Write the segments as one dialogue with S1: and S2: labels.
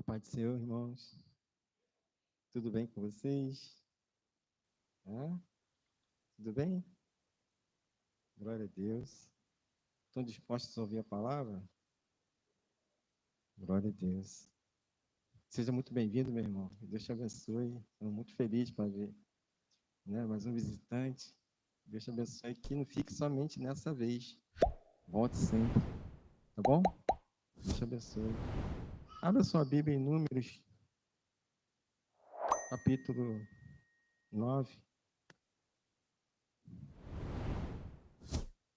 S1: Paz do Senhor, irmãos. Tudo bem com vocês? Tudo bem? Glória a Deus. Estão dispostos a ouvir a palavra? Glória a Deus. Seja muito bem-vindo, meu irmão. Que Deus te abençoe. Estou muito feliz para ver, mais um visitante. Deus te abençoe que não fique somente nessa vez. Volte sempre. Tá bom? Deus te abençoe. Abra sua Bíblia em Números, capítulo 9.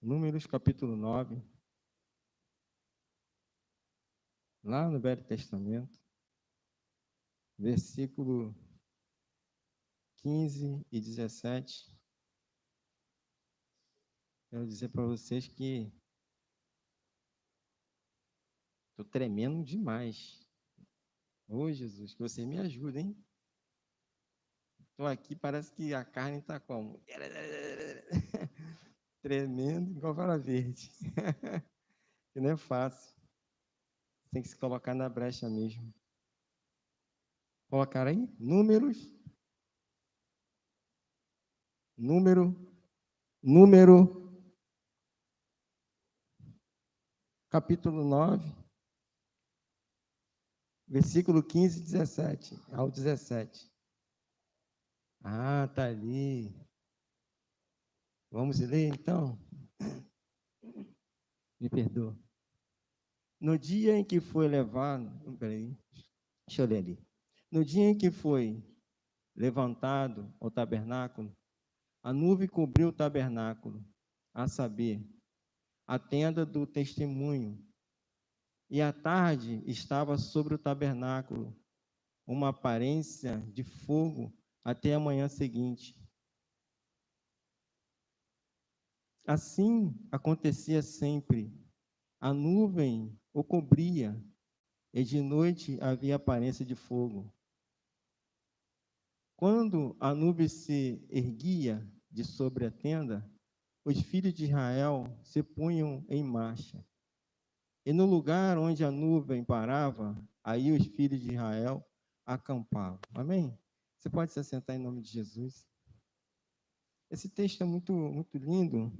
S1: Números, capítulo 9. Lá no Velho Testamento, versículo 15 e 17. Quero dizer para vocês que estou tremendo demais. Ô, Jesus, que vocês me ajudem, hein? Estou aqui, parece que a carne está como? Tremendo igual vara verde. Que não é fácil. Tem que se colocar na brecha mesmo. Colocar aí? Número, capítulo 9, versículo 15 e 17, ao 17. Ah, tá ali. Vamos ler, então? Me perdoa. No dia em que foi levado... Peraí, deixa eu ler ali. No dia em que foi levantado o tabernáculo, a nuvem cobriu o tabernáculo, a saber, a tenda do testemunho. E à tarde estava sobre o tabernáculo uma aparência de fogo até a manhã seguinte. Assim acontecia sempre. A nuvem o cobria, e de noite havia aparência de fogo. Quando a nuvem se erguia de sobre a tenda, os filhos de Israel se punham em marcha. E no lugar onde a nuvem parava, aí os filhos de Israel acampavam. Amém? Você pode se assentar em nome de Jesus. Esse texto é muito, muito lindo.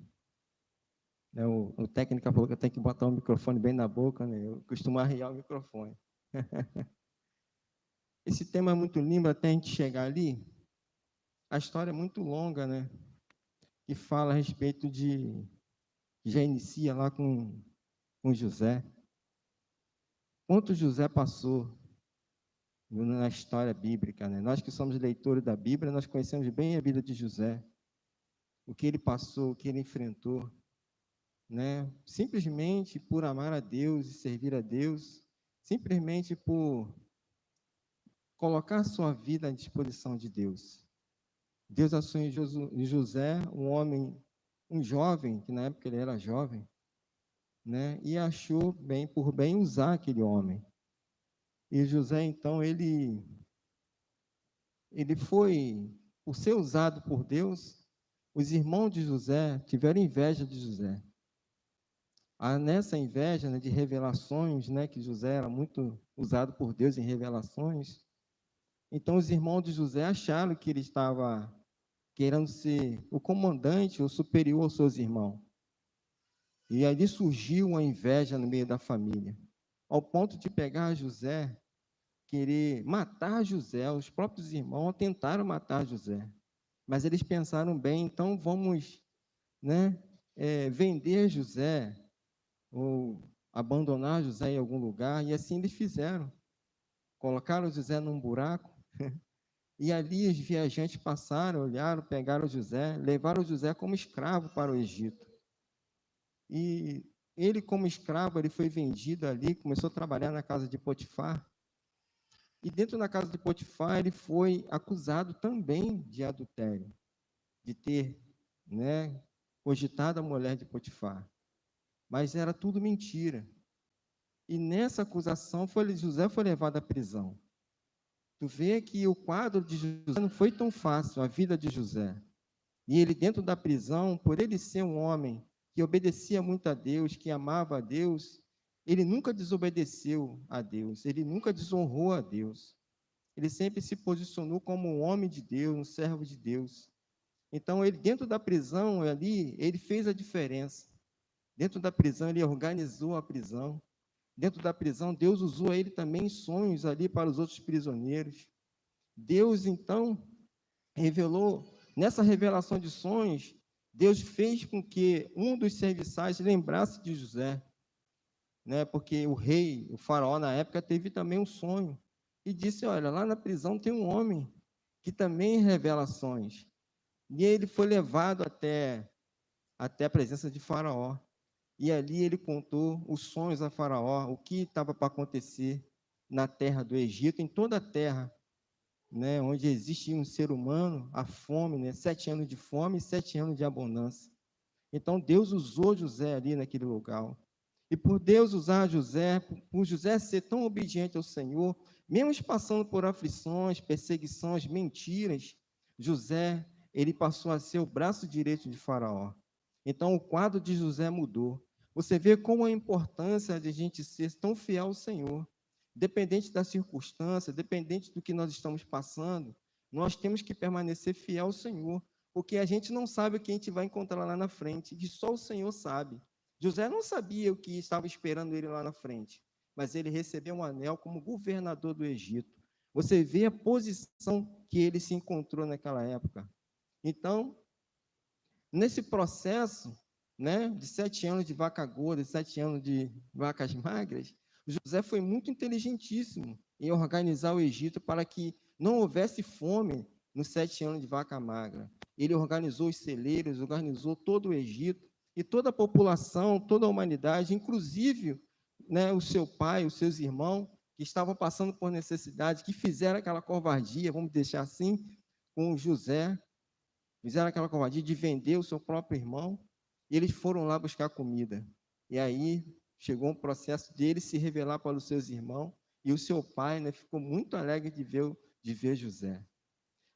S1: O técnico falou que eu tenho que botar o microfone bem na boca, né? Eu costumo arriar o microfone. Esse tema é muito lindo até a gente chegar ali. A história é muito longa, né? Que fala a respeito de... Já inicia lá com José. Quanto José passou na história bíblica, né? Nós que somos leitores da Bíblia, nós conhecemos bem a vida de José. O que ele passou, o que ele enfrentou, né? Simplesmente por amar a Deus e servir a Deus, simplesmente por colocar sua vida à disposição de Deus. Deus achou em José um homem, um jovem, que na época ele era jovem, né? E achou por bem usar aquele homem. E José, então, ele foi, por ser usado por Deus, os irmãos de José tiveram inveja de José. Nessa inveja, né, de revelações, né, que José era muito usado por Deus em revelações, então os irmãos de José acharam que ele estava querendo ser o comandante ou superior aos seus irmãos. E ali surgiu uma inveja no meio da família, ao ponto de pegar José, querer matar José. Os próprios irmãos tentaram matar José, mas eles pensaram bem, então vamos, vender José, ou abandonar José em algum lugar, e assim eles fizeram. Colocaram José num buraco, e ali os viajantes passaram, olharam, pegaram José, levaram José como escravo para o Egito. E ele, como escravo, ele foi vendido ali, começou a trabalhar na casa de Potifar. E dentro da casa de Potifar, ele foi acusado também de adultério, de ter, cogitado a mulher de Potifar. Mas era tudo mentira. E nessa acusação, José foi levado à prisão. Tu vê que o quadro de José não foi tão fácil, a vida de José. E ele dentro da prisão, por ele ser um homem que obedecia muito a Deus, que amava a Deus, ele nunca desobedeceu a Deus, ele nunca desonrou a Deus. Ele sempre se posicionou como um homem de Deus, um servo de Deus. Então, ele, dentro da prisão ali, ele fez a diferença. Dentro da prisão, ele organizou a prisão. Dentro da prisão, Deus usou ele também em sonhos ali para os outros prisioneiros. Deus, então, revelou, nessa revelação de sonhos, Deus fez com que um dos serviçais lembrasse de José, né? Porque o rei, o faraó, na época, teve também um sonho. E disse, olha, lá na prisão tem um homem que também revela sonhos. E ele foi levado até a presença de Faraó. E ali ele contou os sonhos a Faraó, o que estava para acontecer na terra do Egito, em toda a terra, né, onde existe um ser humano, a fome, né, 7 anos de fome e 7 anos de abundância. Então, Deus usou José ali naquele lugar. E por Deus usar José, por José ser tão obediente ao Senhor, mesmo passando por aflições, perseguições, mentiras, José, ele passou a ser o braço direito de Faraó. Então, o quadro de José mudou. Você vê como a importância de a gente ser tão fiel ao Senhor. Dependente da circunstância, dependente do que nós estamos passando, nós temos que permanecer fiel ao Senhor, porque a gente não sabe o que a gente vai encontrar lá na frente, e só o Senhor sabe. José não sabia o que estava esperando ele lá na frente, mas ele recebeu um anel como governador do Egito. Você vê a posição que ele se encontrou naquela época. Então, nesse processo, né, de 7 anos de vaca gorda, 7 anos de vacas magras, José foi muito inteligentíssimo em organizar o Egito para que não houvesse fome nos 7 anos de vaca magra. Ele organizou os celeiros, organizou todo o Egito, e toda a população, toda a humanidade, inclusive, né, o seu pai, os seus irmãos, que estavam passando por necessidade, que fizeram aquela covardia, vamos deixar assim, com José, fizeram aquela covardia de vender o seu próprio irmão, e eles foram lá buscar comida. E aí chegou um processo dele se revelar para os seus irmãos, e o seu pai, né, ficou muito alegre de ver José.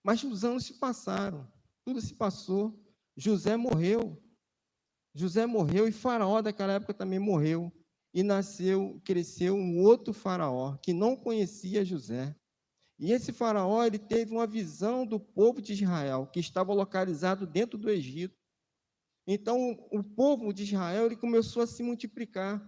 S1: Mas os anos se passaram, tudo se passou, José morreu e Faraó daquela época também morreu, e cresceu um outro Faraó, que não conhecia José. E esse Faraó, ele teve uma visão do povo de Israel, que estava localizado dentro do Egito. Então, o povo de Israel, ele começou a se multiplicar.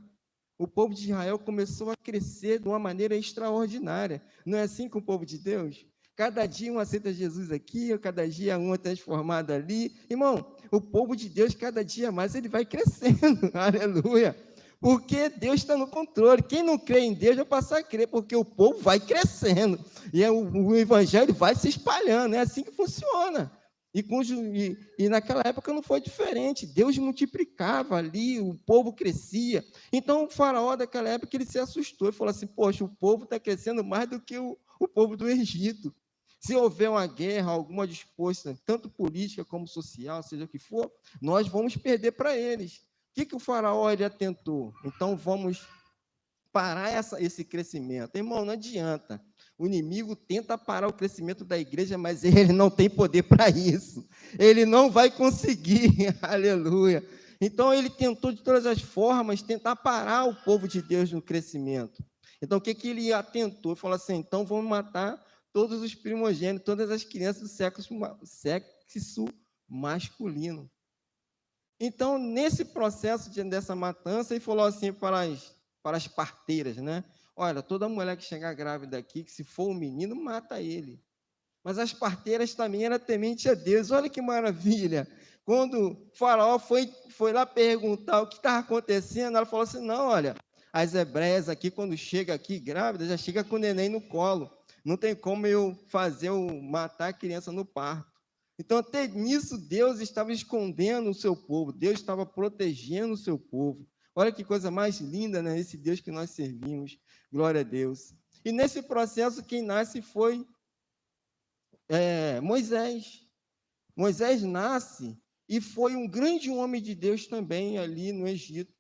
S1: O povo de Israel começou a crescer de uma maneira extraordinária. Não é assim com o povo de Deus? Cada dia um aceita Jesus aqui, cada dia um é transformado ali. Irmão, o povo de Deus, cada dia mais, ele vai crescendo. Aleluia. Porque Deus está no controle. Quem não crê em Deus vai passar a crer, porque o povo vai crescendo. E o evangelho vai se espalhando. É assim que funciona. E naquela época não foi diferente. Deus multiplicava ali, o povo crescia. Então, o faraó daquela época, ele se assustou e falou assim, poxa, o povo está crescendo mais do que o povo do Egito. Se houver uma guerra, alguma disputa, tanto política como social, seja o que for, nós vamos perder para eles. O que o faraó ele atentou? Então, vamos parar esse crescimento. Irmão, não adianta. O inimigo tenta parar o crescimento da igreja, mas ele não tem poder para isso. Ele não vai conseguir. Aleluia. Então, ele tentou de todas as formas tentar parar o povo de Deus no crescimento. Então, o que ele atentou? Ele falou assim, então vamos matar todos os primogênitos, todas as crianças do sexo masculino. Então, nesse processo dessa matança, ele falou assim para as parteiras, né? Olha, toda mulher que chegar grávida aqui, que se for um menino, mata ele. Mas as parteiras também eram tementes a Deus. Olha que maravilha. Quando o faraó foi lá perguntar o que estava acontecendo, ela falou assim, não, olha, as hebreias aqui, quando chega aqui grávida, já chega com o neném no colo. Não tem como eu matar a criança no parto. Então, até nisso, Deus estava escondendo o seu povo. Deus estava protegendo o seu povo. Olha que coisa mais linda, né? Esse Deus que nós servimos. Glória a Deus. E nesse processo, quem nasce foi Moisés. Moisés nasce e foi um grande homem de Deus também ali no Egito.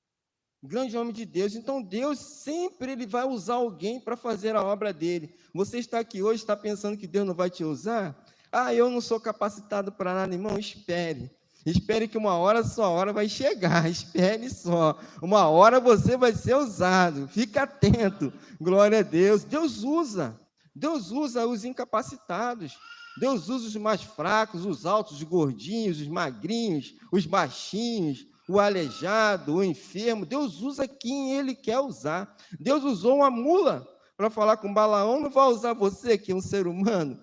S1: Um grande homem de Deus. Então, Deus sempre ele vai usar alguém para fazer a obra dele. Você está aqui hoje, está pensando que Deus não vai te usar? Ah, eu não sou capacitado para nada, irmão, espere. Espere que uma hora sua hora vai chegar, espere só. Uma hora você vai ser usado, fica atento. Glória a Deus. Deus usa os incapacitados. Deus usa os mais fracos, os altos, os gordinhos, os magrinhos, os baixinhos, o aleijado, o enfermo. Deus usa quem Ele quer usar. Deus usou uma mula para falar com Balaão, não vai usar você, que é um ser humano.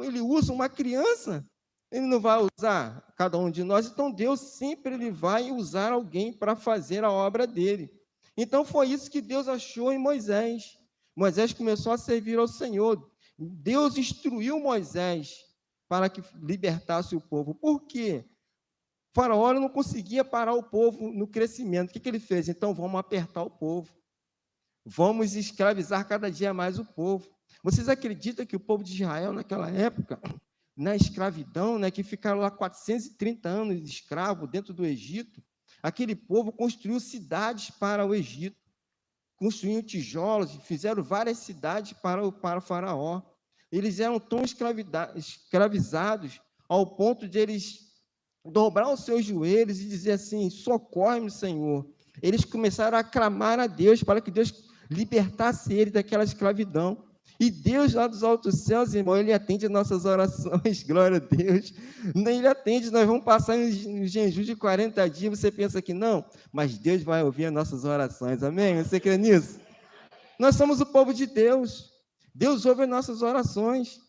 S1: Ele usa uma criança. Ele não vai usar cada um de nós, então Deus sempre ele vai usar alguém para fazer a obra dele. Então foi isso que Deus achou em Moisés. Moisés começou a servir ao Senhor. Deus instruiu Moisés para que libertasse o povo. Por quê? O faraó não conseguia parar o povo no crescimento. O que ele fez? Então vamos apertar o povo. Vamos escravizar cada dia mais o povo. Vocês acreditam que o povo de Israel, naquela época, na escravidão, né, que ficaram lá 430 anos de escravo dentro do Egito, aquele povo construiu cidades para o Egito, construíram tijolos, fizeram várias cidades para o faraó. Eles eram tão escravizados ao ponto de eles dobrar os seus joelhos e dizer assim, socorre-me, Senhor. Eles começaram a clamar a Deus para que Deus libertasse eles daquela escravidão. E Deus lá dos altos céus, irmão, Ele atende as nossas orações, glória a Deus. Ele atende, nós vamos passar em jejum de 40 dias, você pensa que não, mas Deus vai ouvir as nossas orações, amém? Você crê nisso? Nós somos o povo de Deus, Deus ouve as nossas orações.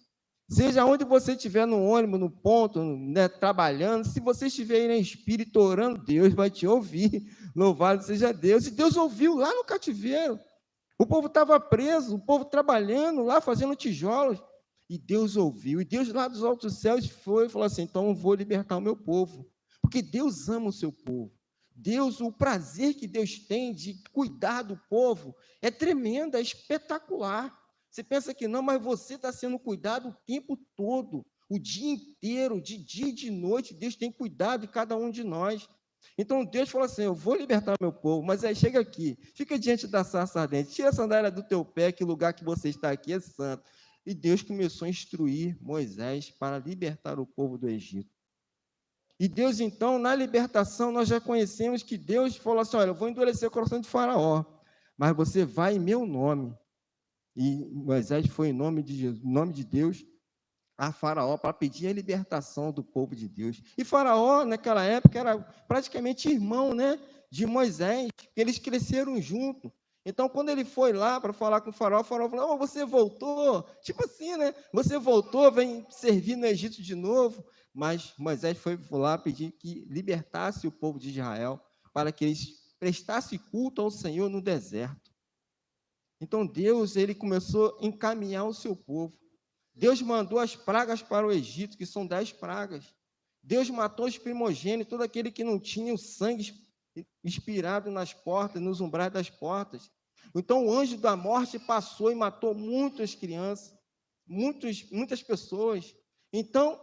S1: Seja onde você estiver, no ônibus, no ponto, né, trabalhando, se você estiver em espírito orando, Deus vai te ouvir, louvado seja Deus. E Deus ouviu lá no cativeiro. O povo estava preso, o povo trabalhando lá, fazendo tijolos, e Deus ouviu, e Deus lá dos altos céus foi e falou assim, então eu vou libertar o meu povo, porque Deus ama o seu povo. Deus, o prazer que Deus tem de cuidar do povo é tremendo, é espetacular. Você pensa que não, mas você está sendo cuidado o tempo todo, o dia inteiro, de dia e de noite, Deus tem cuidado de cada um de nós. Então Deus falou assim, eu vou libertar meu povo, mas aí chega aqui, fica diante da sarça ardente, tira a sandália do teu pé, que o lugar que você está aqui é santo. E Deus começou a instruir Moisés para libertar o povo do Egito. E Deus, então, na libertação, nós já conhecemos que Deus falou assim, olha, eu vou endurecer o coração de Faraó, mas você vai em meu nome. E Moisés foi em nome de Deus, a Faraó para pedir a libertação do povo de Deus. E Faraó, naquela época, era praticamente irmão, né, de Moisés, eles cresceram junto. Então, quando ele foi lá para falar com o Faraó falou, você voltou, tipo assim, né, você voltou, vem servir no Egito de novo. Mas Moisés foi lá pedir que libertasse o povo de Israel, para que eles prestassem culto ao Senhor no deserto. Então, Deus, ele começou a encaminhar o seu povo. Deus mandou as pragas para o Egito, que são 10 pragas. Deus matou os primogênitos, todo aquele que não tinha o sangue inspirado nas portas, nos umbrais das portas. Então, o anjo da morte passou e matou muitas crianças, muitas pessoas. Então,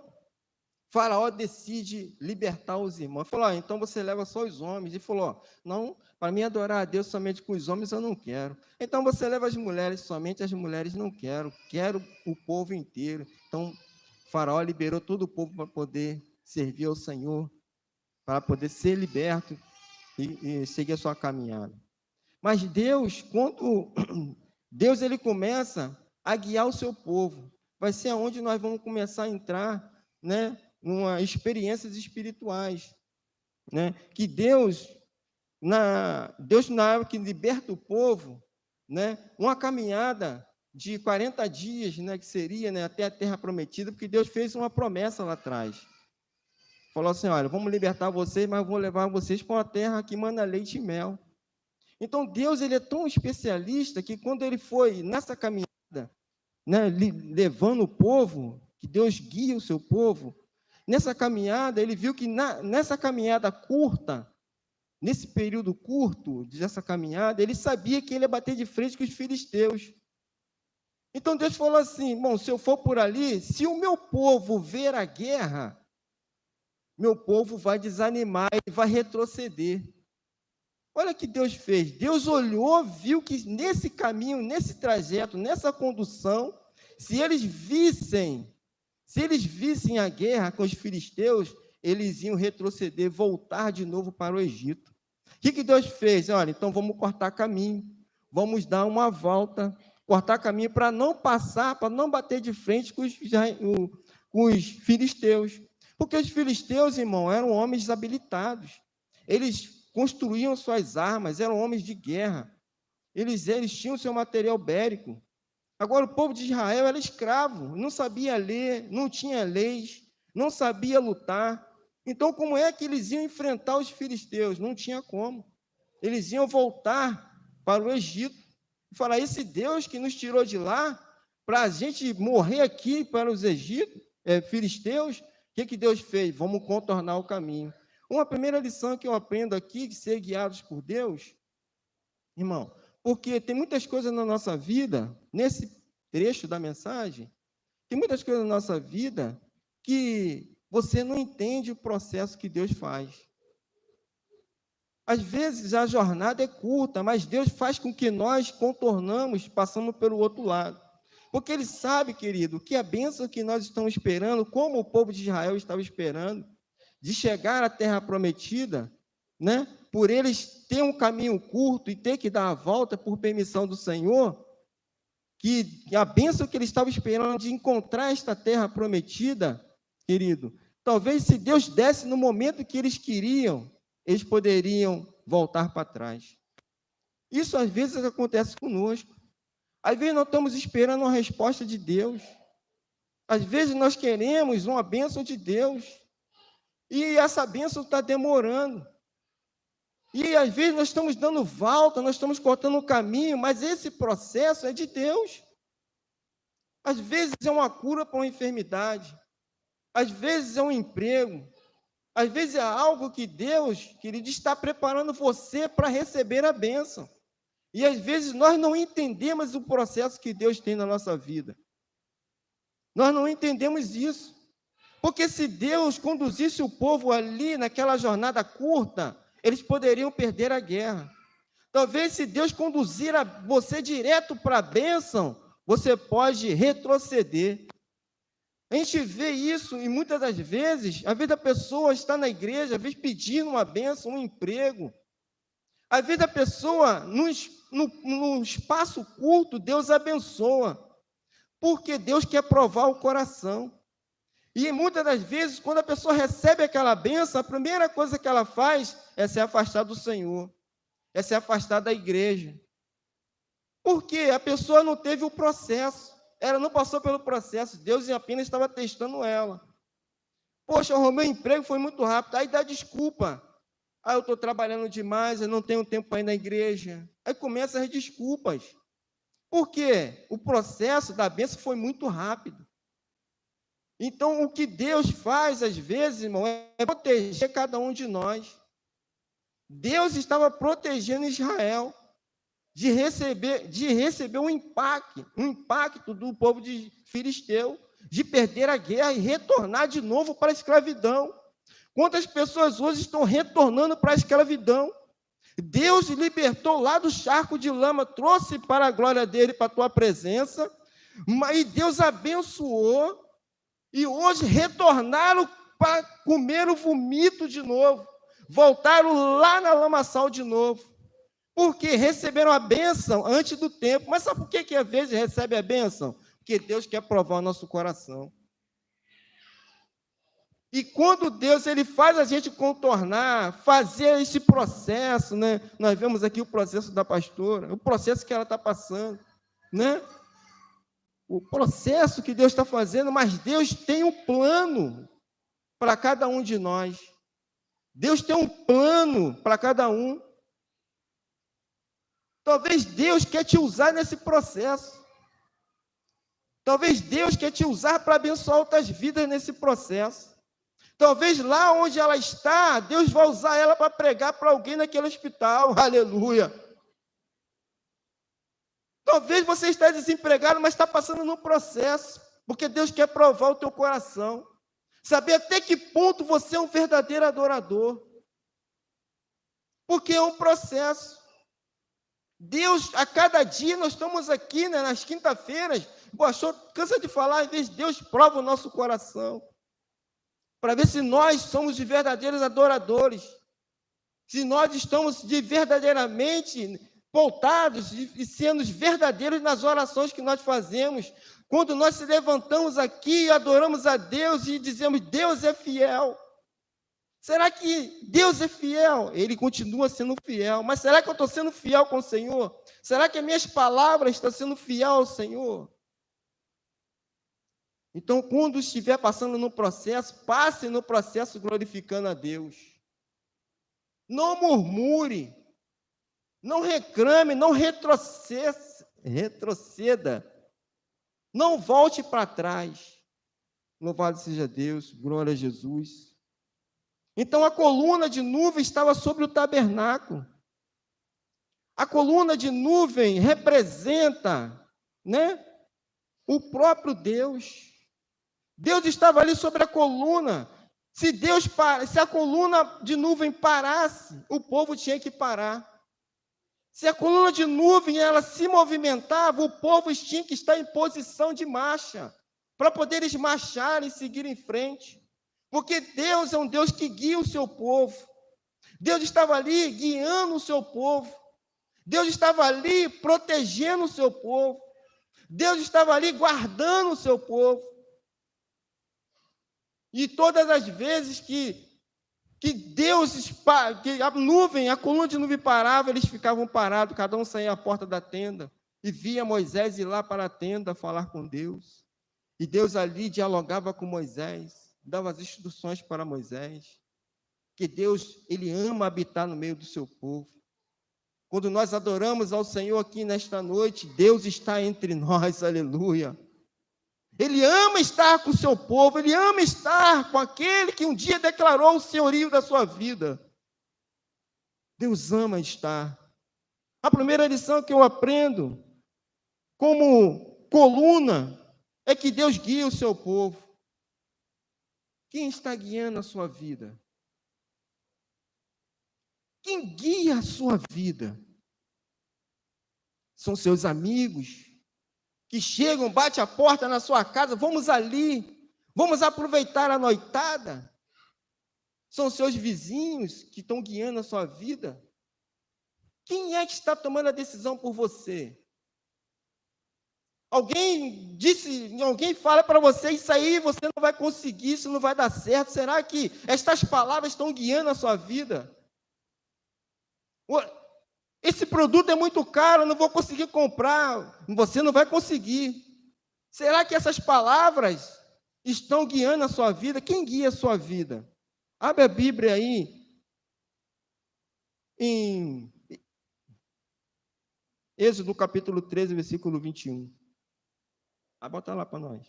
S1: Faraó decide libertar os irmãos. Falou, então você leva só os homens. Ele falou, não, para mim adorar a Deus somente com os homens eu não quero. Então você leva as mulheres, somente as mulheres não quero. Quero o povo inteiro. Então Faraó liberou todo o povo para poder servir ao Senhor, para poder ser liberto e seguir a sua caminhada. Mas Deus, quando Deus ele começa a guiar o seu povo, vai ser onde nós vamos começar a entrar, né, experiências espirituais, né? Que Deus na hora que liberta o povo, né, uma caminhada de 40 dias, né, que seria, né, até a terra prometida, porque Deus fez uma promessa lá atrás. Falou assim, olha, vamos libertar vocês, mas vou levar vocês para uma terra que manda leite e mel. Então Deus ele é tão especialista que quando ele foi nessa caminhada, né, levando o povo, que Deus guia o seu povo, nessa caminhada, ele viu que nessa caminhada curta, nesse período curto dessa caminhada, ele sabia que ele ia bater de frente com os filisteus. Então Deus falou assim, bom, se eu for por ali, se o meu povo ver a guerra, meu povo vai desanimar, ele vai retroceder. Olha o que Deus fez. Deus olhou, viu que nesse caminho, nesse trajeto, nessa condução, se eles vissem a guerra com os filisteus, eles iam retroceder, voltar de novo para o Egito. O que Deus fez? Olha, então vamos cortar caminho, vamos dar uma volta, cortar caminho para não passar, para não bater de frente com os filisteus. Porque os filisteus, irmão, eram homens desabilitados. Eles construíam suas armas, eram homens de guerra. Eles tinham seu material bélico. Agora, o povo de Israel era escravo, não sabia ler, não tinha leis, não sabia lutar. Então, como é que eles iam enfrentar os filisteus? Não tinha como. Eles iam voltar para o Egito e falar: esse Deus que nos tirou de lá, para a gente morrer aqui para os filisteus, o que Deus fez? Vamos contornar o caminho. Uma primeira lição que eu aprendo aqui, de ser guiados por Deus, irmão, porque tem muitas coisas na nossa vida, nesse trecho da mensagem, tem muitas coisas na nossa vida que você não entende o processo que Deus faz. Às vezes a jornada é curta, mas Deus faz com que nós contornamos, passamos pelo outro lado. Porque Ele sabe, querido, que a bênção que nós estamos esperando, como o povo de Israel estava esperando, de chegar à terra prometida, né? Por eles ter um caminho curto e ter que dar a volta por permissão do Senhor, que a bênção que eles estavam esperando de encontrar esta terra prometida, querido, talvez se Deus desse no momento que eles queriam, eles poderiam voltar para trás. Isso às vezes acontece conosco. Às vezes nós estamos esperando uma resposta de Deus. Às vezes nós queremos uma bênção de Deus. E essa bênção está demorando. E às vezes nós estamos dando volta, nós estamos cortando o caminho, mas esse processo é de Deus. Às vezes é uma cura para uma enfermidade. Às vezes é um emprego. Às vezes é algo que Deus, querido, está preparando você para receber a bênção. E às vezes nós não entendemos o processo que Deus tem na nossa vida. Nós não entendemos isso. Porque se Deus conduzisse o povo ali naquela jornada curta, eles poderiam perder a guerra. Talvez se Deus conduzir você direto para a bênção, você pode retroceder. A gente vê isso e muitas das vezes, às vezes a pessoa está na igreja, às vezes pedindo uma bênção, um emprego. Às vezes a pessoa, no espaço curto, Deus abençoa, porque Deus quer provar o coração. E muitas das vezes, quando a pessoa recebe aquela bênção, a primeira coisa que ela faz é se afastar do Senhor, é se afastar da igreja. Porque a pessoa não teve o processo, ela não passou pelo processo, Deus apenas estava testando ela. Poxa, o meu emprego foi muito rápido, aí dá desculpa. Eu estou trabalhando demais, eu não tenho tempo para ir na igreja. Aí começam as desculpas. Por quê? O processo da bênção foi muito rápido. Então, o que Deus faz, às vezes, irmão, é proteger cada um de nós. Deus estava protegendo Israel de receber um impacto do povo de Filisteu, de perder a guerra e retornar de novo para a escravidão. Quantas pessoas hoje estão retornando para a escravidão? Deus libertou lá do charco de lama, trouxe para a glória dele, para a tua presença, e Deus abençoou, e hoje retornaram para comer o vomito de novo, voltaram lá na lamaçal de novo, porque receberam a bênção antes do tempo. Mas sabe por que às vezes recebe a bênção? Porque Deus quer provar o nosso coração. E quando Deus ele faz a gente contornar, fazer esse processo, né? Nós vemos aqui o processo da pastora, o processo que ela está passando, né? O processo que Deus está fazendo, mas Deus tem um plano para cada um de nós. Deus tem um plano para cada um. Talvez Deus quer te usar nesse processo. Talvez Deus quer te usar para abençoar outras vidas nesse processo. Talvez lá onde ela está, Deus vai usar ela para pregar para alguém naquele hospital. Aleluia. Talvez você esteja desempregado, mas está passando num processo, porque Deus quer provar o teu coração. Saber até que ponto você é um verdadeiro adorador. Porque é um processo. Deus, a cada dia, nós estamos aqui, né, nas quinta-feiras, o pastor cansa de falar, às vezes Deus prova o nosso coração. para ver se nós somos de verdadeiros adoradores, se nós estamos de verdadeiramente voltados e sendo verdadeiros nas orações que nós fazemos, quando nós se levantamos aqui e adoramos a Deus e dizemos, Deus é fiel. Será que Deus é fiel? Ele continua sendo fiel, mas será que eu estou sendo fiel com o Senhor? Será que as minhas palavras estão sendo fiel ao Senhor? Então, quando estiver passando no processo, passe no processo glorificando a Deus. Não murmure, não reclame, não retroceda, não volte para trás. Louvado seja Deus, glória a Jesus. Então, a coluna de nuvem estava sobre o tabernáculo. A coluna de nuvem representa, né, o próprio Deus. Deus estava ali sobre a coluna. Se a coluna de nuvem parasse, o povo tinha que parar. Se a coluna de nuvem ela se movimentava, o povo tinha que estar em posição de marcha, para poder eles marcharem e seguir em frente. Porque Deus é um Deus que guia o seu povo. Deus estava ali guiando o seu povo. Deus estava ali protegendo o seu povo. Deus estava ali guardando o seu povo. E todas as vezes que a coluna de nuvem parava, eles ficavam parados, cada um saía à porta da tenda e via Moisés ir lá para a tenda falar com Deus. E Deus ali dialogava com Moisés, dava as instruções para Moisés, que Deus, Ele ama habitar no meio do seu povo. Quando nós adoramos ao Senhor aqui nesta noite, Deus está entre nós, aleluia. Ele ama estar com o seu povo, Ele ama estar com aquele que um dia declarou o senhorio da sua vida. Deus ama estar. A primeira lição que eu aprendo, como coluna, é que Deus guia o seu povo. Quem está guiando a sua vida? Quem guia a sua vida? São seus amigos, que chegam, bate a porta na sua casa, vamos ali, vamos aproveitar a noitada. São seus vizinhos que estão guiando a sua vida. Quem é que está tomando a decisão por você? Alguém fala para você, isso aí você não vai conseguir, isso não vai dar certo. Será que estas palavras estão guiando a sua vida? Esse produto é muito caro, eu não vou conseguir comprar. Você não vai conseguir. Será que essas palavras estão guiando a sua vida? Quem guia a sua vida? Abre a Bíblia aí, em Êxodo capítulo 13, versículo 21. Bota lá para nós.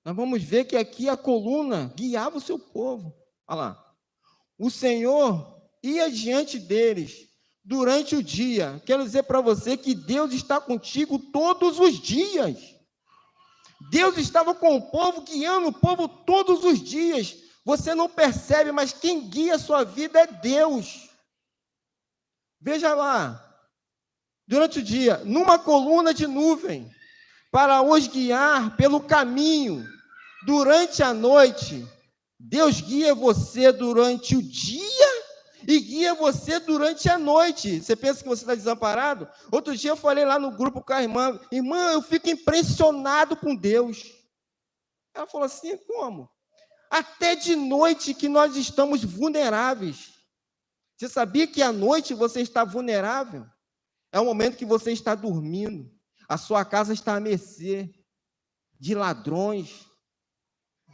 S1: Nós vamos ver que aqui a coluna guiava o seu povo. Olha lá. O Senhor ia diante deles durante o dia. Quero dizer para você que Deus está contigo todos os dias. Deus estava com o povo, guiando o povo todos os dias. Você não percebe, mas quem guia a sua vida é Deus. Veja lá, durante o dia, numa coluna de nuvem, para os guiar pelo caminho, durante a noite, Deus guia você durante o dia e guia você durante a noite. Você pensa que você está desamparado? Outro dia eu falei lá no grupo com a irmã, eu fico impressionado com Deus. Ela falou assim, como? Até de noite que nós estamos vulneráveis. Você sabia que à noite você está vulnerável? É o momento que você está dormindo. A sua casa está à mercê de ladrões.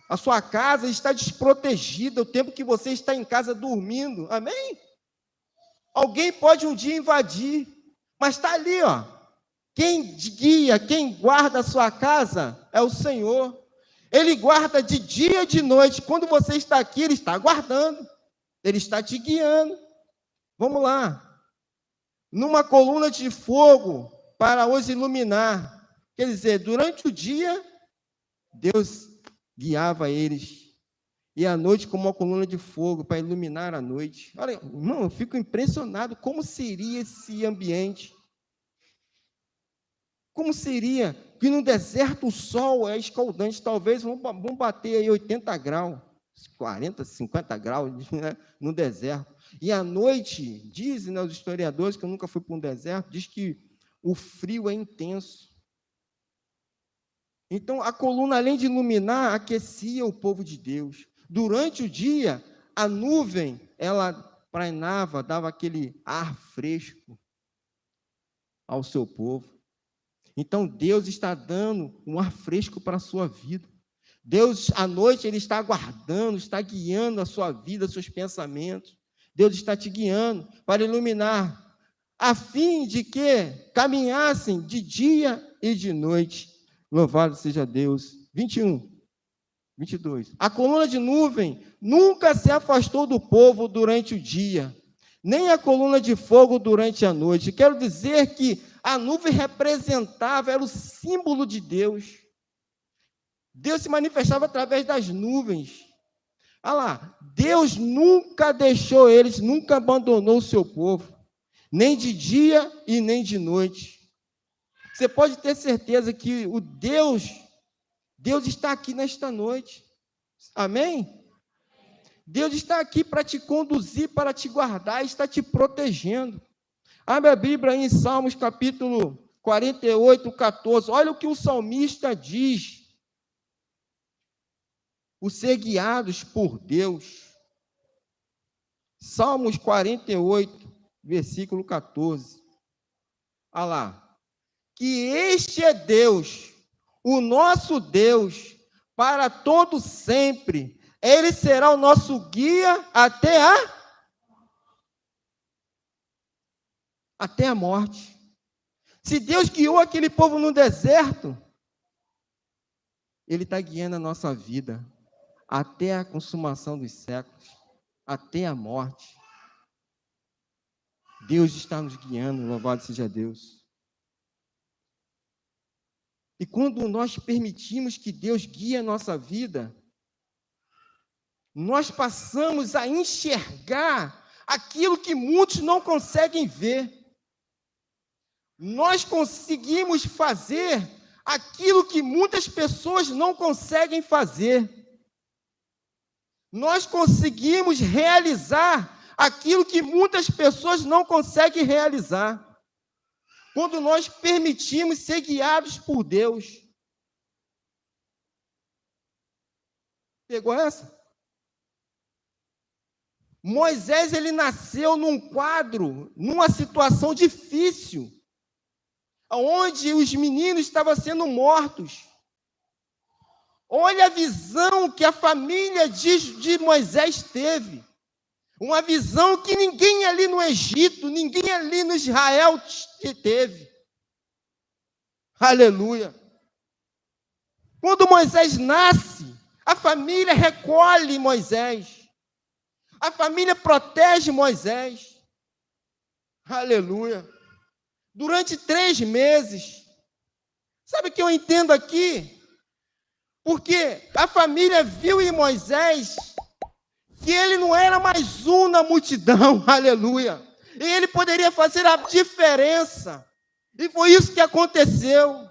S1: A sua casa está desprotegida o tempo que você está em casa dormindo. Amém? Alguém pode um dia invadir, mas está ali, ó. Quem guia, quem guarda a sua casa é o Senhor. Ele guarda de dia e de noite. Quando você está aqui, Ele está guardando. Ele está te guiando. Vamos lá. Numa coluna de fogo para os iluminar. Quer dizer, durante o dia, Deus guiava eles. E à noite, como uma coluna de fogo para iluminar a noite. Olha, irmão, eu fico impressionado como seria esse ambiente. Como seria que no deserto o sol é escaldante, talvez vão bater aí 80 graus, 40, 50 graus, né, no deserto. E à noite, dizem, né, os historiadores, que eu nunca fui para um deserto, diz que o frio é intenso. Então, a coluna, além de iluminar, aquecia o povo de Deus. Durante o dia, a nuvem, ela prainava, dava aquele ar fresco ao seu povo. Então, Deus está dando um ar fresco para a sua vida. Deus, à noite, Ele está aguardando, está guiando a sua vida, seus pensamentos. Deus está te guiando para iluminar, a fim de que caminhassem de dia e de noite. Louvado seja Deus. 21, 22. A coluna de nuvem nunca se afastou do povo durante o dia, nem a coluna de fogo durante a noite. Quero dizer que a nuvem representava, era o símbolo de Deus. Deus se manifestava através das nuvens. Olha lá, Deus nunca deixou eles, nunca abandonou o seu povo, nem de dia e nem de noite. Você pode ter certeza que o Deus está aqui nesta noite. Amém? Deus está aqui para te conduzir, para te guardar, está te protegendo. Abre a Bíblia aí em Salmos capítulo 48, 14. Olha o que o salmista diz. O ser guiados por Deus. Salmos 48, versículo 14. Olha lá. Que este é Deus, o nosso Deus, para todo sempre. Ele será o nosso guia até a morte. Se Deus guiou aquele povo no deserto, Ele está guiando a nossa vida até a consumação dos séculos, até a morte. Deus está nos guiando, louvado seja Deus. E quando nós permitimos que Deus guie a nossa vida, nós passamos a enxergar aquilo que muitos não conseguem ver. Nós conseguimos fazer aquilo que muitas pessoas não conseguem fazer. Nós conseguimos realizar aquilo que muitas pessoas não conseguem realizar. Quando nós permitimos ser guiados por Deus. Pegou essa? Moisés, ele nasceu num quadro, numa situação difícil, onde os meninos estavam sendo mortos. Olha a visão que a família de Moisés teve. Uma visão que ninguém ali no Egito, ninguém ali no Israel teve. Aleluia. Quando Moisés nasce, a família recolhe Moisés. A família protege Moisés. Aleluia. Durante 3 meses. Sabe o que eu entendo aqui? Porque a família viu em Moisés que ele não era mais um na multidão, aleluia. E ele poderia fazer a diferença. E foi isso que aconteceu.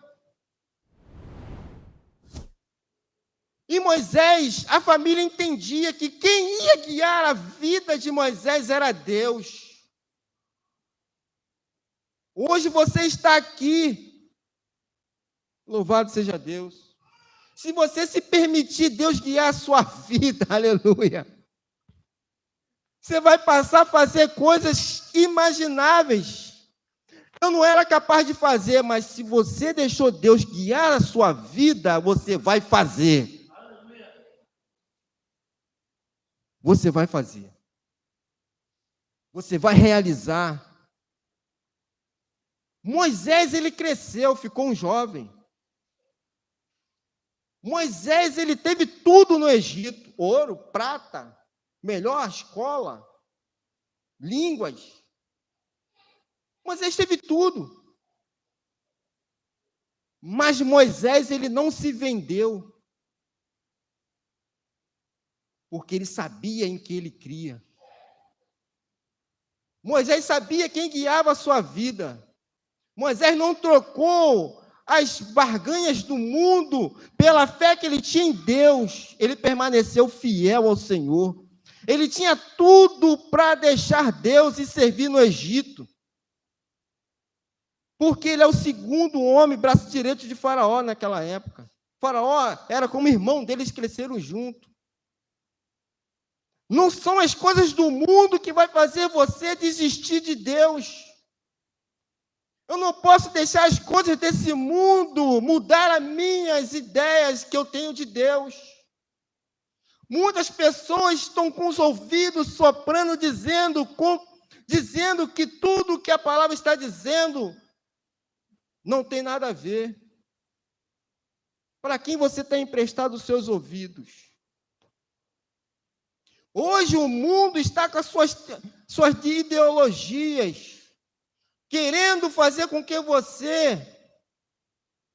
S1: E Moisés, a família entendia que quem ia guiar a vida de Moisés era Deus. Hoje você está aqui. Louvado seja Deus. Se você se permitir Deus guiar a sua vida, aleluia, você vai passar a fazer coisas imagináveis. Eu não era capaz de fazer, mas se você deixou Deus guiar a sua vida, você vai fazer. Você vai fazer. Você vai realizar. Moisés, ele cresceu, ficou um jovem. Moisés, ele teve tudo no Egito: ouro, prata, melhor escola, línguas. Moisés teve tudo. Mas Moisés, ele não se vendeu. Porque ele sabia em que ele cria. Moisés sabia quem guiava a sua vida. Moisés não trocou as barganhas do mundo, pela fé que ele tinha em Deus, ele permaneceu fiel ao Senhor. Ele tinha tudo para deixar Deus e servir no Egito, porque ele é o segundo homem, braço direito de Faraó naquela época. Faraó era como irmão deles, cresceram juntos. Não são as coisas do mundo que vai fazer você desistir de Deus. Eu não posso deixar as coisas desse mundo mudar as minhas ideias que eu tenho de Deus. Muitas pessoas estão com os ouvidos soprando, dizendo que tudo que a palavra está dizendo não tem nada a ver. Para quem você tem emprestado os seus ouvidos? Hoje o mundo está com as suas ideologias, querendo fazer com que você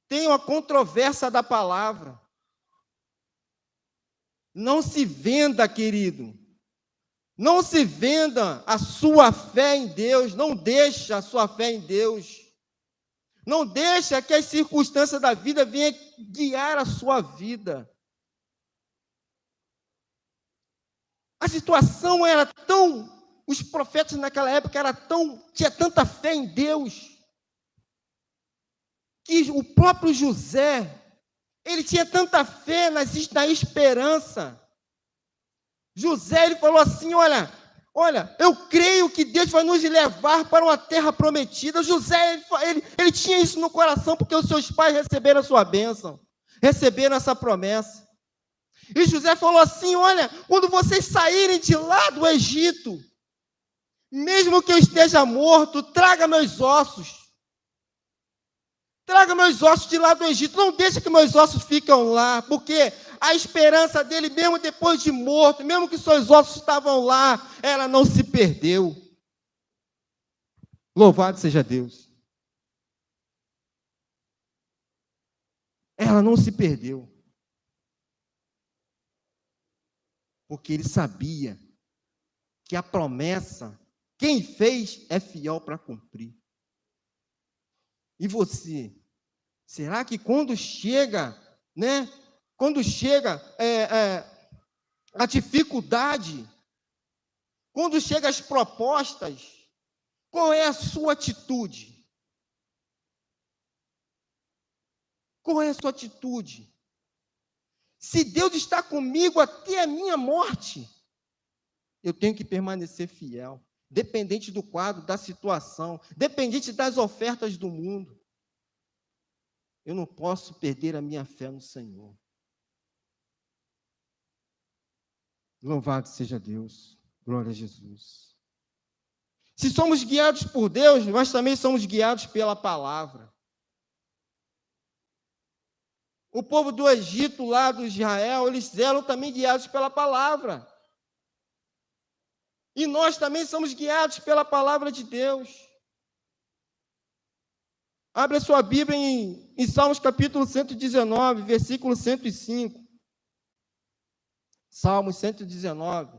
S1: tenha uma controvérsia da palavra. Não se venda, querido. Não se venda a sua fé em Deus. Não deixe a sua fé em Deus. Não deixe que as circunstâncias da vida venham guiar a sua vida. A situação era tão... Os profetas naquela época tinha tanta fé em Deus, que o próprio José, ele tinha tanta fé na esperança. José, ele falou assim, olha, eu creio que Deus vai nos levar para uma terra prometida. José, ele tinha isso no coração, porque os seus pais receberam a sua bênção, receberam essa promessa. E José falou assim, olha, quando vocês saírem de lá do Egito, mesmo que eu esteja morto, traga meus ossos. Traga meus ossos de lá do Egito. Não deixe que meus ossos fiquem lá, porque a esperança dele, mesmo depois de morto, mesmo que seus ossos estavam lá, ela não se perdeu. Louvado seja Deus. Ela não se perdeu. Porque ele sabia que a promessa, quem fez é fiel para cumprir. E você? Será que quando chega, a dificuldade, quando chegam as propostas, qual é a sua atitude? Qual é a sua atitude? Se Deus está comigo até a minha morte, eu tenho que permanecer fiel, dependente do quadro, da situação, dependente das ofertas do mundo. Eu não posso perder a minha fé no Senhor. Louvado seja Deus, glória a Jesus. Se somos guiados por Deus, nós também somos guiados pela palavra. O povo do Egito, lá do Israel, eles eram também guiados pela palavra. E nós também somos guiados pela palavra de Deus. Abre a sua Bíblia em Salmos capítulo 119, versículo 105. Salmos 119.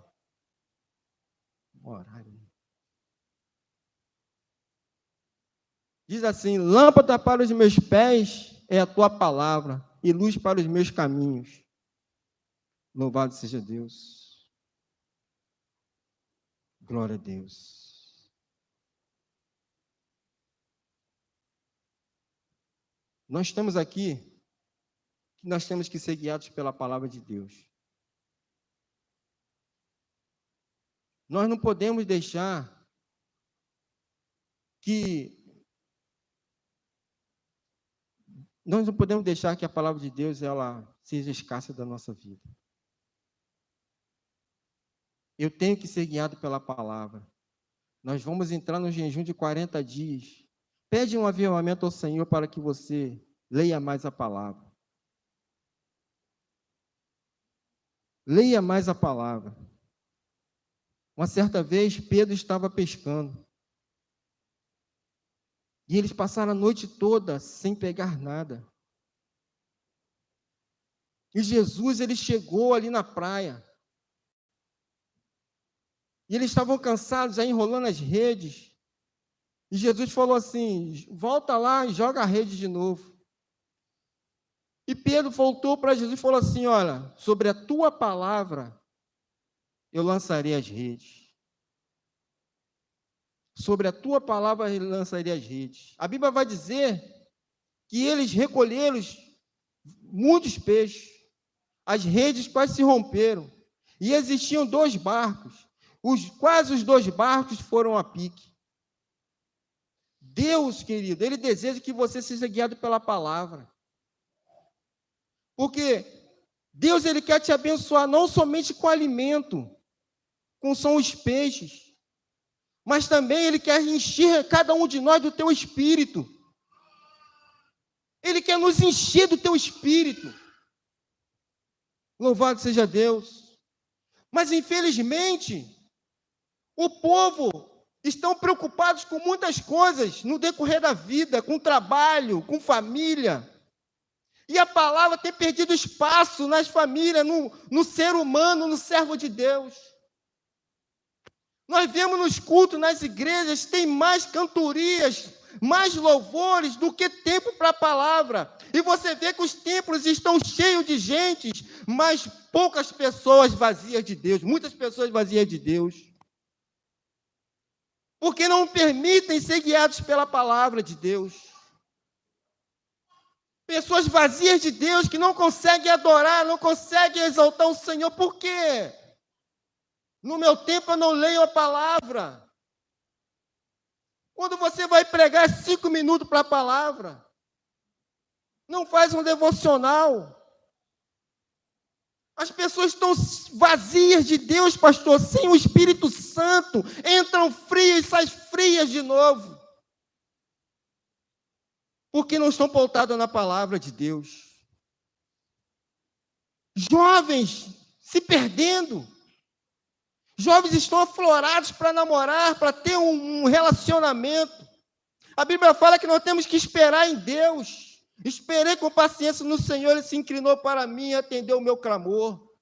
S1: Horário. Diz assim, lâmpada para os meus pés é a tua palavra, e luz para os meus caminhos. Louvado seja Deus. Glória a Deus. Nós estamos aqui, nós temos que ser guiados pela palavra de Deus. Nós não podemos deixar que a palavra de Deus ela seja escassa da nossa vida. Eu tenho que ser guiado pela palavra. Nós vamos entrar no jejum de 40 dias. Pede um avivamento ao Senhor para que você leia mais a palavra. Leia mais a palavra. Uma certa vez, Pedro estava pescando. E eles passaram a noite toda sem pegar nada. E Jesus, ele chegou ali na praia. E eles estavam cansados, já enrolando as redes. E Jesus falou assim, volta lá e joga a rede de novo. E Pedro voltou para Jesus e falou assim: olha, sobre a tua palavra eu lançarei as redes. Sobre a tua palavra eu lançarei as redes. A Bíblia vai dizer que eles recolheram muitos peixes. As redes quase se romperam. E existiam 2 barcos. Quase os 2 barcos foram a pique. Deus, querido, Ele deseja que você seja guiado pela palavra. Porque Deus, Ele quer te abençoar não somente com alimento, como são os peixes, mas também Ele quer encher cada um de nós do teu espírito. Ele quer nos encher do teu espírito. Louvado seja Deus. Mas, infelizmente, o povo estão preocupados com muitas coisas no decorrer da vida, com trabalho, com família. E a palavra tem perdido espaço nas famílias, no ser humano, no servo de Deus. Nós vemos nos cultos, nas igrejas, tem mais cantorias, mais louvores do que tempo para a palavra. E você vê que os templos estão cheios de gente, mas poucas pessoas vazias de Deus, muitas pessoas vazias de Deus. Porque não permitem ser guiados pela palavra de Deus. Pessoas vazias de Deus que não conseguem adorar, não conseguem exaltar o Senhor. Por quê? No meu tempo eu não leio a palavra. Quando você vai pregar 5 minutos para a palavra, não faz um devocional. As pessoas estão vazias de Deus, pastor, sem o Espírito Santo, entram frias e saem frias de novo. Porque não estão pautadas na palavra de Deus. Jovens se perdendo. Jovens estão aflorados para namorar, para ter um relacionamento. A Bíblia fala que nós temos que esperar em Deus. Esperei com paciência no Senhor, Ele se inclinou para mim e atendeu o meu clamor.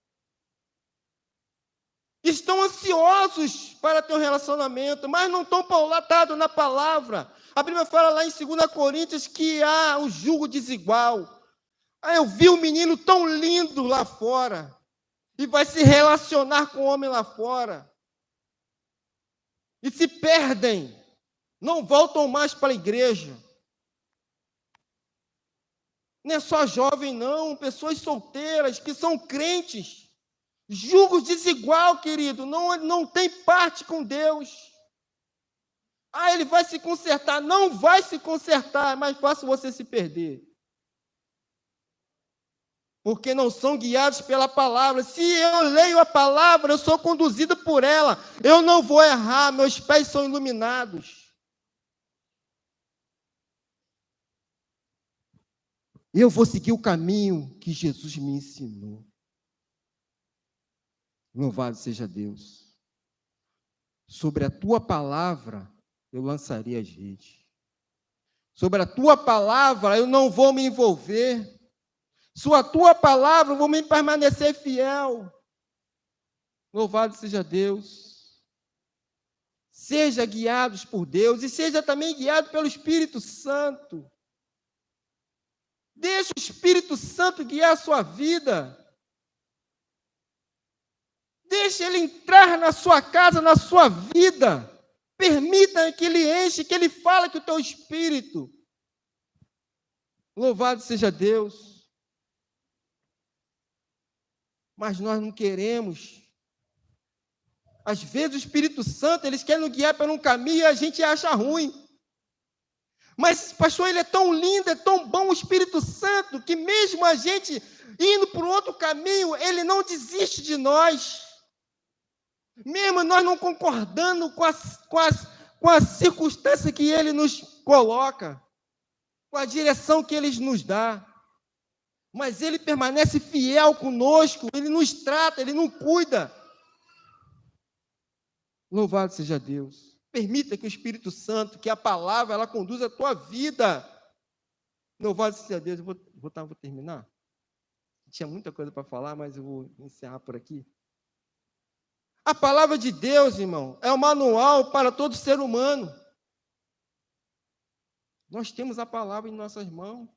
S1: Estão ansiosos para ter um relacionamento, mas não estão pautados na palavra. A Bíblia fala lá em 2 Coríntios que há um jugo desigual. Eu vi um menino tão lindo lá fora, e vai se relacionar com o homem lá fora. E se perdem, não voltam mais para a igreja. Não é só jovem, não, pessoas solteiras que são crentes. Jugo desigual, querido, não tem parte com Deus. Ele vai se consertar. Não vai se consertar, é mais fácil você se perder. Porque não são guiados pela palavra. Se eu leio a palavra, eu sou conduzido por ela. Eu não vou errar, meus pés são iluminados. Eu vou seguir o caminho que Jesus me ensinou. Louvado seja Deus. Sobre a tua palavra, eu lançarei as redes. Sobre a tua palavra, eu não vou me envolver. Sobre a tua palavra, eu vou me permanecer fiel. Louvado seja Deus. Seja guiados por Deus e seja também guiado pelo Espírito Santo. Deixa o Espírito Santo guiar a sua vida. Deixa ele entrar na sua casa, na sua vida. Permita que ele enche, que ele fale com o teu espírito. Louvado seja Deus. Mas nós não queremos. Às vezes o Espírito Santo, eles querem nos guiar por um caminho e a gente acha ruim. Mas, pastor, ele é tão lindo, é tão bom o Espírito Santo, que mesmo a gente indo por outro caminho, ele não desiste de nós. Mesmo nós não concordando com a circunstância que ele nos coloca, com a direção que ele nos dá. Mas ele permanece fiel conosco, ele nos trata, ele nos cuida. Louvado seja Deus. Permita que o Espírito Santo, que a palavra, ela conduza a tua vida. Louvado seja Deus. Eu vou terminar. Tinha muita coisa para falar, mas eu vou encerrar por aqui. A palavra de Deus, irmão, é o manual para todo ser humano. Nós temos a palavra em nossas mãos.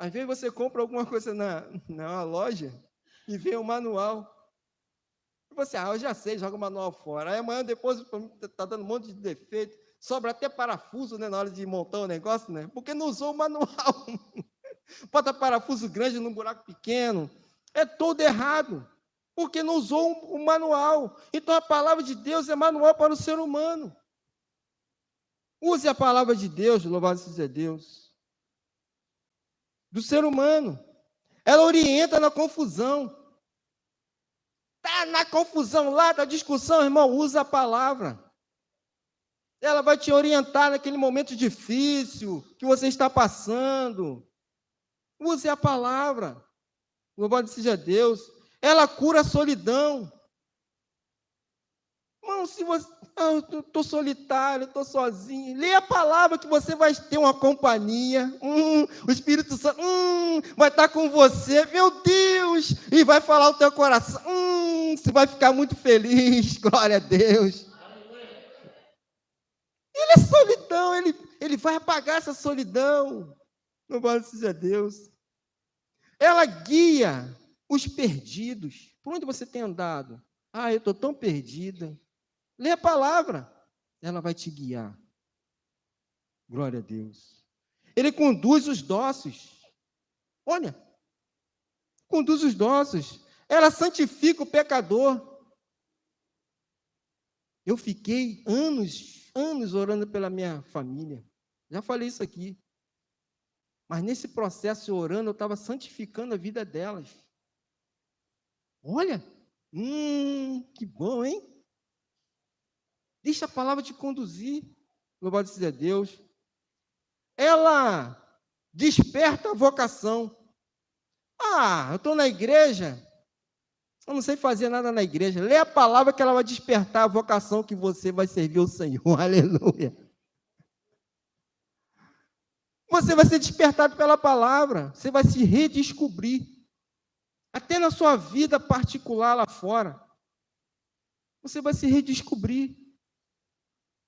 S1: Às vezes você compra alguma coisa na loja e vê o manual. E você, eu já sei, joga o manual fora. Aí amanhã depois está dando um monte de defeito. Sobra até parafuso, né, na hora de montar o negócio, né? Porque não usou o manual. Bota parafuso grande num buraco pequeno. É todo errado. Porque não usou o manual. Então a palavra de Deus é manual para o ser humano. Use a palavra de Deus, louvado seja Deus. Do ser humano. Ela orienta na confusão. Está na confusão lá, da discussão, irmão, usa a palavra. Ela vai te orientar naquele momento difícil que você está passando. Use a palavra. Louvado seja Deus. Ela cura a solidão. Irmão, se você... eu estou solitário, estou sozinho. Lê a palavra que você vai ter uma companhia. O Espírito Santo vai estar com você. Meu Deus! E vai falar o teu coração. Você vai ficar muito feliz. Glória a Deus. Ele é solidão. Ele vai apagar essa solidão. Louvado seja Deus. Ela guia os perdidos. Por onde você tem andado? Eu estou tão perdida. Lê a palavra, ela vai te guiar. Glória a Deus. Ele conduz os dóceis. Olha, conduz os dóceis. Ela santifica o pecador. Eu fiquei anos orando pela minha família. Já falei isso aqui. Mas nesse processo orando, eu estava santificando a vida delas. Olha, que bom, hein? Deixa a palavra te conduzir. Louvado seja Deus. Ela desperta a vocação. Eu estou na igreja, eu não sei fazer nada na igreja. Lê a palavra que ela vai despertar a vocação que você vai servir ao Senhor. Aleluia. Você vai ser despertado pela palavra. Você vai se redescobrir. Até na sua vida particular lá fora. Você vai se redescobrir.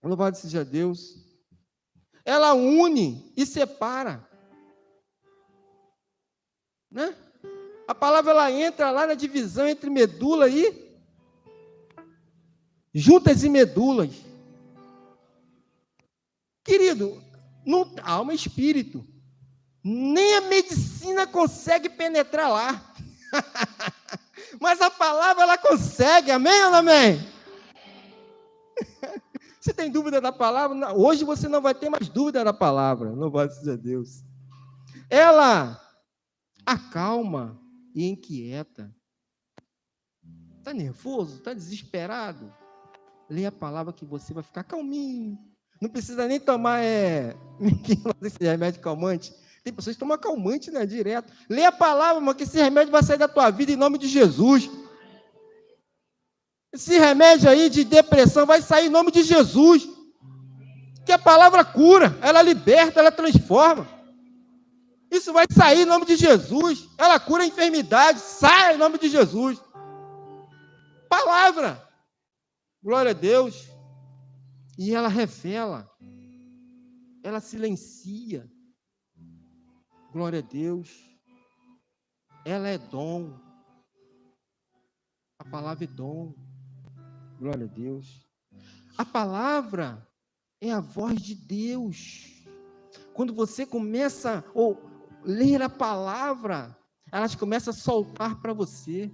S1: Louvado seja Deus. Ela une e separa. Né? A palavra ela entra lá na divisão entre medula e juntas e medulas. Querido, alma e espírito. Nem a medicina consegue penetrar lá. Mas a palavra ela consegue. Amém ou não amém? Você tem dúvida da palavra? Hoje você não vai ter mais dúvida da palavra. Louvado seja Deus. Ela acalma e inquieta. Está nervoso? Está desesperado? Lê a palavra que você vai ficar calminho. Não precisa nem tomar esse remédio calmante. Tem pessoas que tomam calmante, né, direto. Lê a palavra, irmão, que esse remédio vai sair da tua vida em nome de Jesus. Esse remédio aí de depressão vai sair em nome de Jesus. Que a palavra cura, ela liberta, ela transforma. Isso vai sair em nome de Jesus. Ela cura a enfermidade, sai em nome de Jesus. Palavra. Glória a Deus. E ela revela. Ela silencia. Glória a Deus. Ela é dom. A palavra é dom. Glória a Deus. A palavra é a voz de Deus. Quando você começa a ler a palavra, elas começam a soltar para você.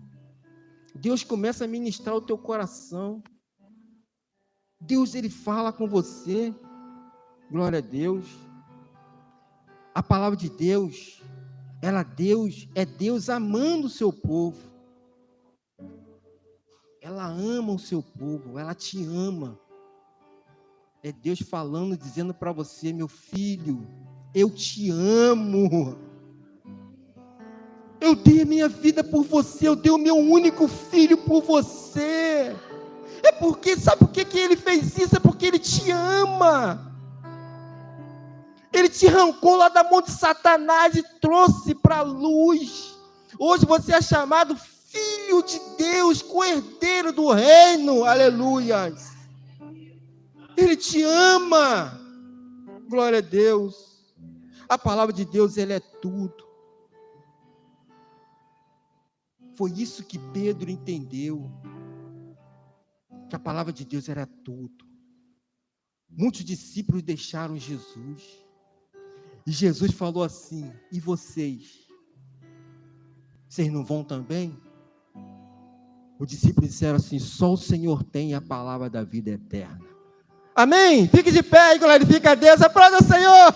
S1: Deus começa a ministrar o teu coração. Deus, ele fala com você. Glória a Deus. A palavra de Deus, é Deus amando o seu povo. Ela ama o seu povo, ela te ama. É Deus falando, dizendo para você, meu filho, eu te amo. Eu dei a minha vida por você, eu dei o meu único filho por você. É porque, sabe por que ele fez isso? É porque ele te ama. Ele te arrancou lá da mão de Satanás e trouxe para a luz. Hoje você é chamado filho de Deus, co-herdeiro do reino. Aleluia. Ele te ama. Glória a Deus. A palavra de Deus, ela é tudo. Foi isso que Pedro entendeu, que a palavra de Deus era tudo. Muitos discípulos deixaram Jesus, e Jesus falou assim: e vocês? Vocês não vão também? Os discípulos disseram assim: só o Senhor tem a palavra da vida eterna. Amém? Fique de pé e glorifique a Deus. Aplauda o Senhor.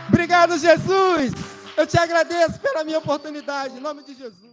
S1: Obrigado, Jesus. Eu te agradeço pela minha oportunidade. Em nome de Jesus.